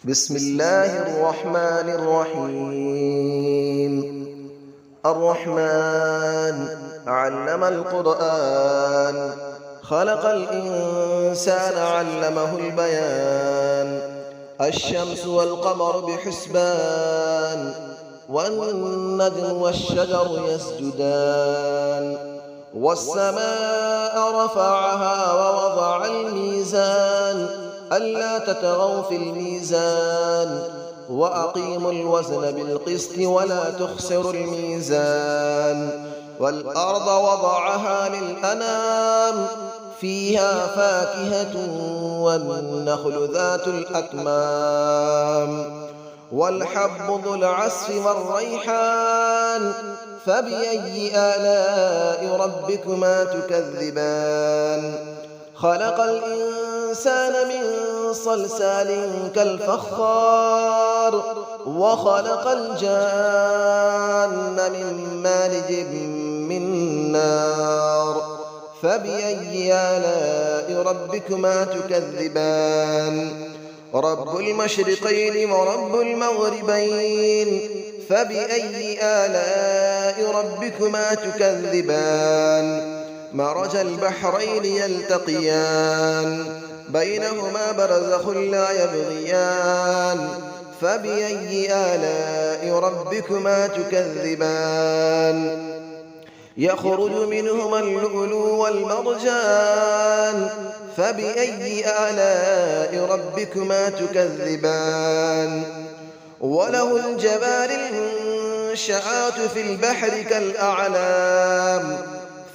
بسم الله الرحمن الرحيم. الرحمن علم القرآن، خلق الإنسان علمه البيان. الشمس والقمر بحسبان، والنجم والشجر يسجدان. والسماء رفعها ووضع الميزان، ألا تطغوا في الميزان، وأقيموا الوزن بالقسط ولا تخسروا الميزان. والأرض وضعها للأنام، فيها فاكهة والنخل ذات الأكمام، والحب ذو العصف والريحان. فبأي آلاء ربكما تكذبان؟ خلق الإنسان من صلصال كالفخار، وخلق الجان من مارج من نار. فبأي آلاء ربكما تكذبان؟ رب المشرقين ورب المغربين. فبأي آلاء ربكما تكذبان؟ مرج البحرين يلتقيان، بينهما برزخ لا يبغيان. فبأي آلاء ربكما تكذبان؟ يخرج منهما اللؤلؤ والمرجان. فبأي آلاء ربكما تكذبان؟ وله الجوار المنشآت في البحر كالأعلام.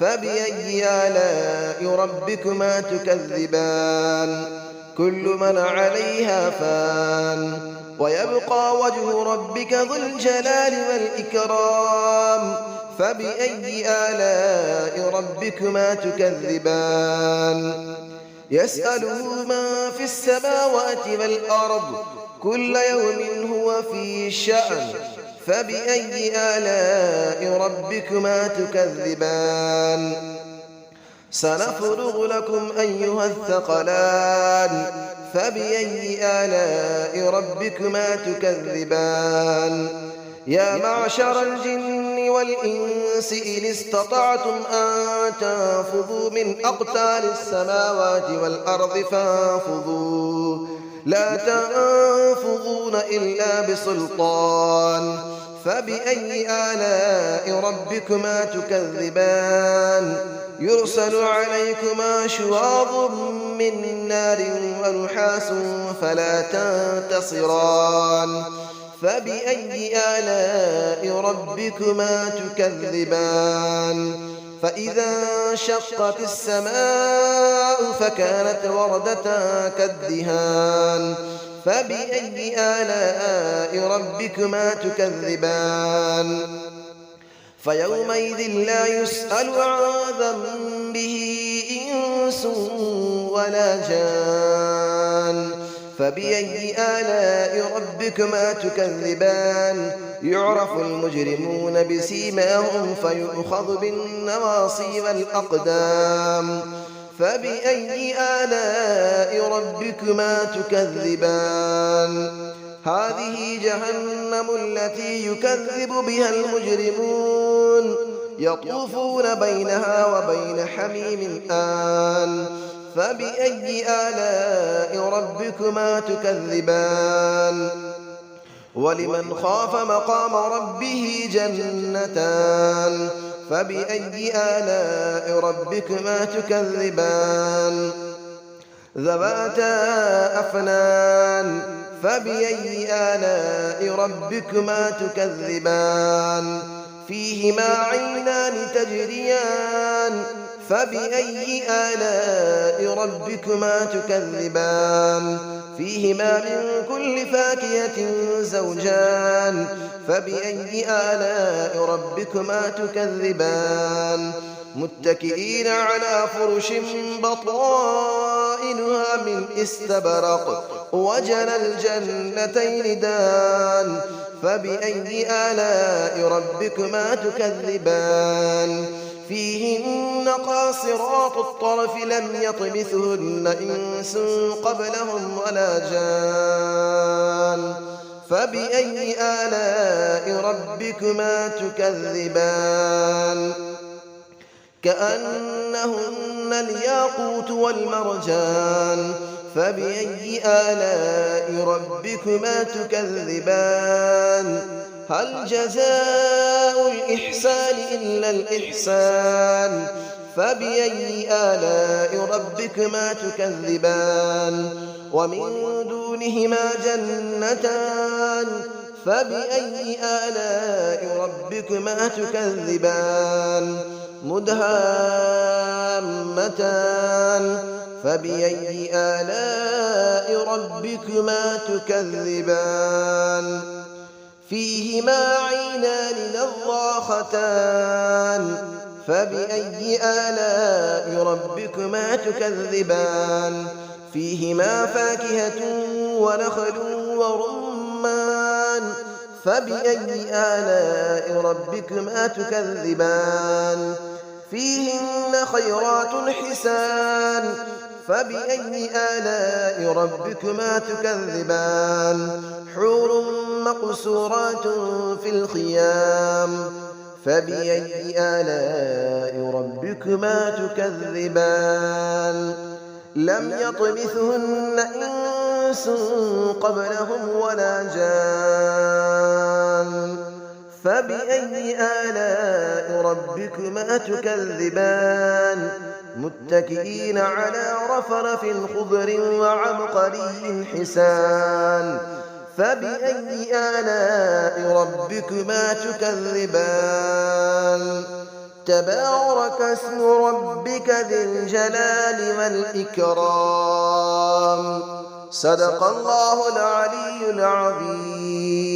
فبأي آلاء ربكما تكذبان؟ كل من عليها فان، ويبقى وجه ربك ذو الجلال والإكرام. فبأي آلاء ربكما تكذبان؟ يسأله من في السماوات والأرض، كل يوم هو في شأن. فبأي آلاء ربكما تكذبان؟ سنفرغ لكم أيها الثقلان. فبأي آلاء ربكما تكذبان؟ يا معشر الجن والإنس إن استطعتم أن تنفذوا من أقطار السماوات والأرض فانفذوا، لا تنفذون إلا بسلطان. فبأي آلاء ربكما تكذبان؟ يرسل عليكما شواظ من نار ونحاس فلا تنتصران. فبأي آلاء ربكما تكذبان؟ فإذا انشقت السماء فكانت وردة كالدهان. فبأي آلاء ربكما تكذبان؟ فيومئذ لا يسأل عن ذنبه إنس ولا جان. فبأي آلاء ربكما تكذبان؟ يعرف المجرمون بسيماهم فيؤخذ بالنواصي والأقدام. فبأي آلاء ربكما تكذبان؟ هذه جهنم التي يكذب بها المجرمون، يطوفون بينها وبين حميم آن. فبأي آلاء ربكما تكذبان؟ ولمن خاف مقام ربه جنتان. فبأي آلاء ربكما تكذبان؟ ذواتا أفنان. فبأي آلاء ربكما تكذبان؟ فيهما عينان تجريان. فبأي آلاء ربكما تكذبان؟ فيهما من كل فاكهة زوجان. فبأي آلاء ربكما تكذبان؟ متكئين على فرش بطائنها من استبرق، وجنى الجنتين دان. فبأي آلاء ربكما تكذبان؟ فيهن قاصرات الطرف لم يطمثهن إنس قبلهم ولا جان. فبأي آلاء ربكما تكذبان كأنهن الياقوت والمرجان فبأي آلاء ربكما تكذبان هل جزاء الإحسان إلا الإحسان فبأي آلاء ربكما تكذبان ومن دونهما جنتان فبأي آلاء ربكما تكذبان مدهامتان فبأي آلاء ربكما تكذبان فيهما عينان نضاختان فبأي آلاء ربكما تكذبان فيهما فاكهة ونخل ورمان فبأي آلاء ربكما تكذبان فيهن خيرات حسان فبأي آلاء ربكما تكذبان حور مقصورات في الخيام فبأي آلاء ربكما تكذبان لم يطمثهن إنس قبلهم ولا جان فبأي آلاء ربكما تكذبان متكئين على رفرف خضر وعبقري حسان فبأي آلاء ربكما تكذبان تبارك اسم ربك ذي الجلال والإكرام صدق الله العلي العظيم.